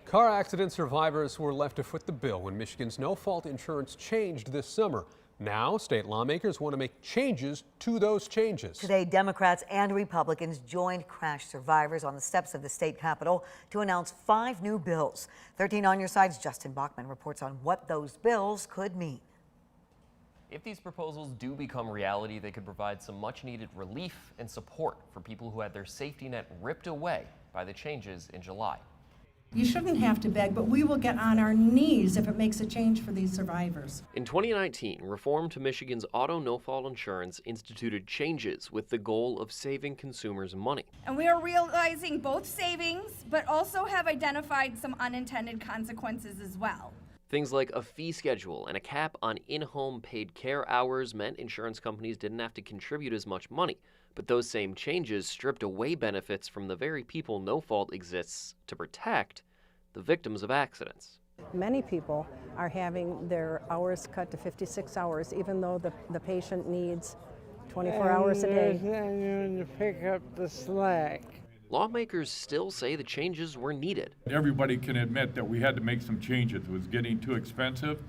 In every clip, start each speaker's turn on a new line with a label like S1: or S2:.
S1: Car accident survivors were left to foot the bill when Michigan's no-fault insurance changed this summer. Now, state lawmakers want to make changes to those changes.
S2: Today, Democrats and Republicans joined crash survivors on the steps of the state capitol to announce 5 new bills. 13 on your side's Justin Bachman reports on what those bills could mean.
S3: If these proposals do become reality, they could provide some much-needed relief and support for people who had their safety net ripped away by the changes in July.
S4: You shouldn't have to beg, but we will get on our knees if it makes a change for these survivors.
S3: In 2019, reform to Michigan's auto no-fault insurance instituted changes with the goal of saving consumers money.
S5: And we are realizing both savings, but also have identified some unintended consequences as well.
S3: Things like a fee schedule and a cap on in-home paid care hours meant insurance companies didn't have to contribute as much money. But those same changes stripped away benefits from the very people No Fault exists to protect, the victims of accidents.
S6: Many people are having their hours cut to 56 hours, even though the patient needs 24 hours a day.
S7: To pick up the slack.
S3: Lawmakers still say the changes were needed.
S8: Everybody can admit that we had to make some changes. It was getting too expensive,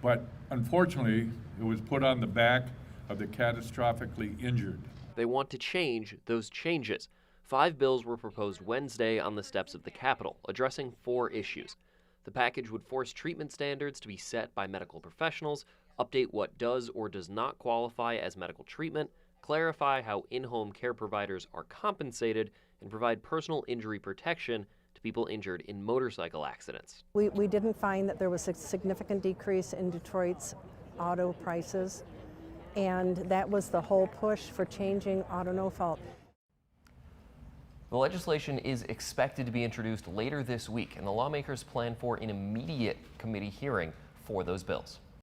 S8: but unfortunately, it was put on the back of the catastrophically injured.
S3: They want to change those changes. 5 bills were proposed Wednesday on the steps of the Capitol, addressing 4 issues. The package would force treatment standards to be set by medical professionals, update what does or does not qualify as medical treatment, clarify how in-home care providers are compensated, and provide personal injury protection to people injured in motorcycle accidents.
S6: We didn't find that there was a significant decrease in Detroit's auto prices, and that was the whole push for changing auto no fault.
S3: The legislation is expected to be introduced later this week, and the lawmakers plan for an immediate committee hearing for those bills.